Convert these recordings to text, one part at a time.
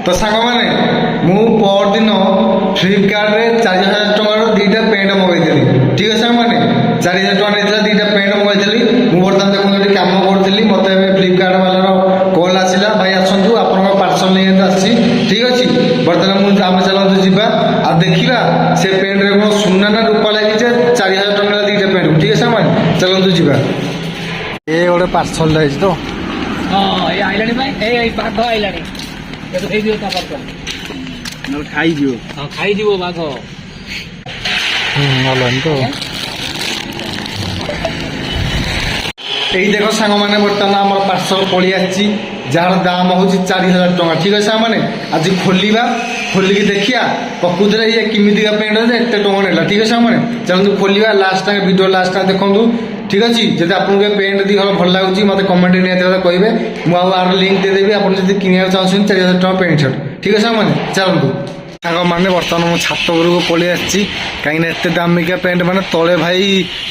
तो सांग मैंने मु परदिन फ्लिपकार्ट रे 4000 टंकार दुईटा पैंट मगैली ठीक है सांग मैंने 4000 टଙ୍କା नहीं दुईटा पैंट मगैली मुझे बर्तमान देखो कम करी मत फ्लिपकार्ट वालार कल आसला भाई आसतु आप पार्सल नहीं आसी ठीक अच्छे बर्तमान मुझे आम चलते जीवा आ देखा से पैंट रे कौन सुना ना रूपा लगी 4000 टଙ୍କା दुईटा पैंट ठीक है सांग मैंने चलते जीवा ये गोटे पार्सल है तो हाँ ये आइलानी भाई ए बाघ आइलानी ये तो दियो ता पार्सल न खाई दियो हां खाई दियो बाघ भल तो यही देख सांग मैंने बर्तमान आम पार्सल पलि आसी जार दाम हूँ 4000 टଙ୍କା ठीक है सांग मैंने आज खोलिया खोलिकी देखिया प्रकृत में ये किमिका पेंट एत टଙ୍କା नेला ठीक है सांग मैंने चलते खोलिया last time video last time देखूँ ठीक अच्छे जब आपको पेंट दी हल भल लगुच मत कमेंट निहत कहे मुझे लिंक देदेवी आप किना चाहते 4000 टଙ୍କା पेंट शर्ट ठीक है सांग मैंने चलतु सांग मैंने बर्तमान मुझे छात उपरको पलि आसी कहीं एत दामिका पेंट मैंने तले भाई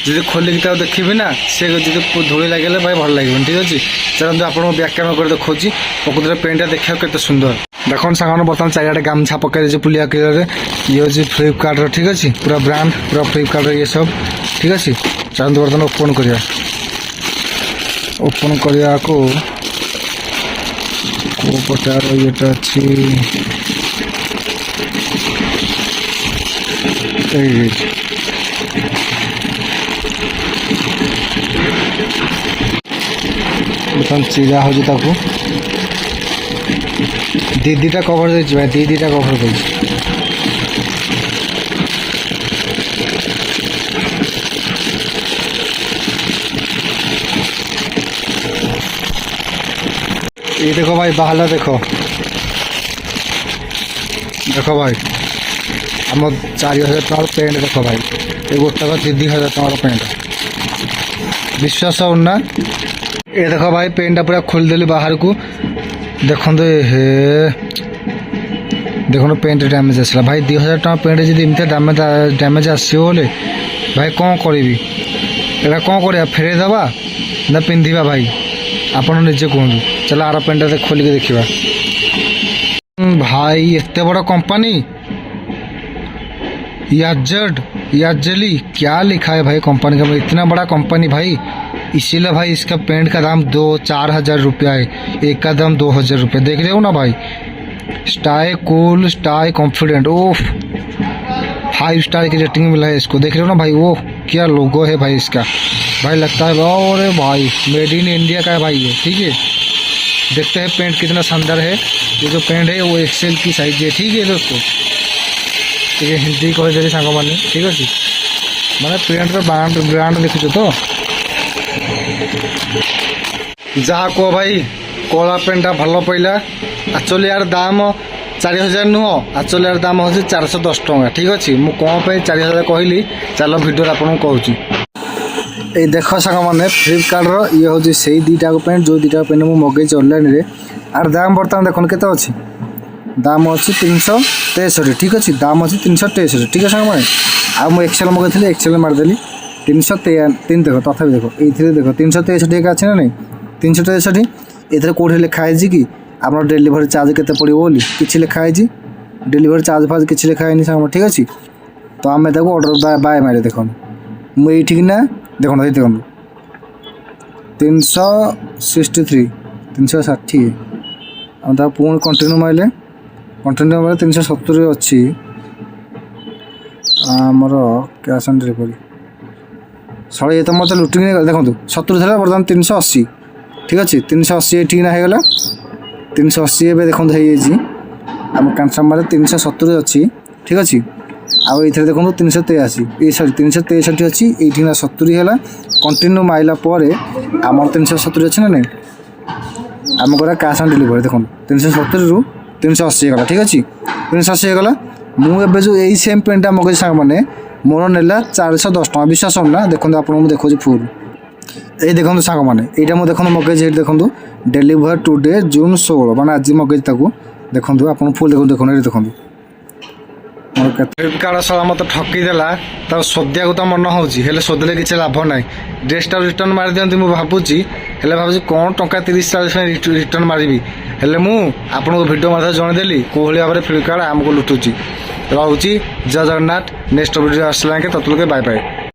जी खोलिकी देखी ना सी जी धूली लगे भाई भल लगे ठीक अच्छे चलते आपको व्याख्यान कर देखा प्रकृत में पेंटा देखा के सुंदर देखो सांग बर्तमान चारिटे गामछा पकड़ पुलिया कलर ये हूँ फ्लिपकार्ट ठीक अच्छे पूरा ब्रांड पूरा फ्लिपकार्ट ये सब ठीक अच्छे चलते बर्तमान ओपन करिया ओपन करिया को पटार ये अच्छी चिरा हो दीटा कभर दे दीटा कभर दे ये देखो भाई बाहला देखो देखो भाई आम 4000 टଙ୍କା पेंट देखो भाई ये गोटा 2000 टଙ୍କାର पेंट विश्वास होना ये देखो भाई पेंटा पूरा खोलदेली बाहर को देखो हे देखो पेंट डैमेज आसला भाई 2000 टଙ୍କା पेंट जी एमती डैमेज आसोले भाई कौन करी एटा कौन कर फेरे दबा ना पिंधिबा भाई आपन निजे कहूँ चल आर पेंटा खोलिक देखा भाई एत बड़ कंपनी याजली क्या लिखा है भाई कंपनी का इतना बड़ा कंपनी भाई इसीलिए भाई इसका पेंट का दाम 2-4 हजार रुपया है एक का दाम 2000 रुपये देख रहे हो ना भाई स्टाई कूल स्टाई कॉन्फिडेंट ओफ 5 स्टार की रेटिंग मिला है इसको देख रहे हो ना भाई वो क्या लोगो है भाई इसका भाई लगता है अरे भाई मेड इन इंडिया का है भाई ये ठीक है देखते हैं पेंट कितना शानदार है ये जो पेंट है वो एक्सेल की साइज है ठीक है दोस्तों ठीक है हिंदी कहीदेली सांग मैंने ठीक अच्छे मैंने पेंट ब्रांड लिखुच तो जहाँ कह भाई कला पेंटा भल पड़ा एक्चुअली यार दाम 4000 नुह एक्चुअली यार दाम हूँ 410 टଙ୍କା ठीक अच्छे मुझे कौन पर 4000 कहली चल भिडियो आपको कहूँ ये देख सांग मैंने फ्लिपकार्ट ये हूँ से दुईटा पेंट जो दुईटा पेंट मुझे मगेज ऑनलाइन आर दाम बर्तमान देखो के अच्छे दाम अच्छी 363 ठीक अच्छे दाम अच्छी 363 ठीक है सांग मैंने आ मुझे एक्सेल मगेली एक्सेल मारिदेली 303 देख तथा देखो ये देखो 363 एक अच्छे ना नहीं 363 ये कौटे लिखाई कि आप डेलीवरी चार्ज के पड़ो बोली कि लिखाई डेलीवरी चार्ज फार्ज कि लिखाई सांग ठीक अच्छे तो आम देखो ऑर्डर बाय मारे देखो मुझे ना देखो ये देखो 363 360 आम पुणी कंटिन्यू मारे 370 अच्छी आमर कैश ऑन डिलीवरी सर ये तो मतलब लुटिंग देखो 70 था बर्तमान 380 ठीक अच्छे 380 ठीक ना होगा 380 ए देखो आम कन्समर 370 अच्छी ठीक अच्छे आउ ये देखो 383 ये सॉरी 363 अच्छी ये ना 70 है कंटिन्यू माइला आम 370 अच्छे ना नहीं आम करा कैश ऑन डिलीवरी देखो 370 रु 380 गला ठीक अच्छे 380 गला मुझे जो यही सेम पेंटा मगे सांग मैंने मोर नेला 410 टଙ୍କା विश्वास होना देखो आपको देखो फुल ये देखो सांग मैंने यहाँ मुझे देखो मगेज ये देखो डेलीवर टुडे जून 16 मैंने आज मगेज देखो आप फुल देखो देखो ये देखो ଫ୍ଲିପକାର୍ଟ ସହ ମୋତେ ଠକିଦେଲା। ତାକୁ ଶୋଧିବାକୁ ତ ମନ ହେଉଛି, ହେଲେ ଶୋଧିଲେ କିଛି ଲାଭ ନାହିଁ। ଡ୍ରେସ୍ଟା ରିଟର୍ନ ମାରିଦିଅନ୍ତି ମୁଁ ଭାବୁଛି, ହେଲେ ଭାବୁଛି କ'ଣ ଟଙ୍କା 30-40 ପାଇଁ ରିଟର୍ନ ମାରିବି। ହେଲେ ମୁଁ ଆପଣଙ୍କୁ ଭିଡ଼ିଓ ମାଧ୍ୟମରେ ଜଣେଇଦେଲି କେଉଁଭଳି ଭାବରେ ଫ୍ଲିପକାର୍ଟ ଆମକୁ ଲୁଟୁଛି। ରହୁଛି, ଜୟ ଜଗନ୍ନାଥ। ନେକ୍ସଟ ଭିଡ଼ିଓ ଆସିଲା ତତଲକେ ବାଏ ବାଏ।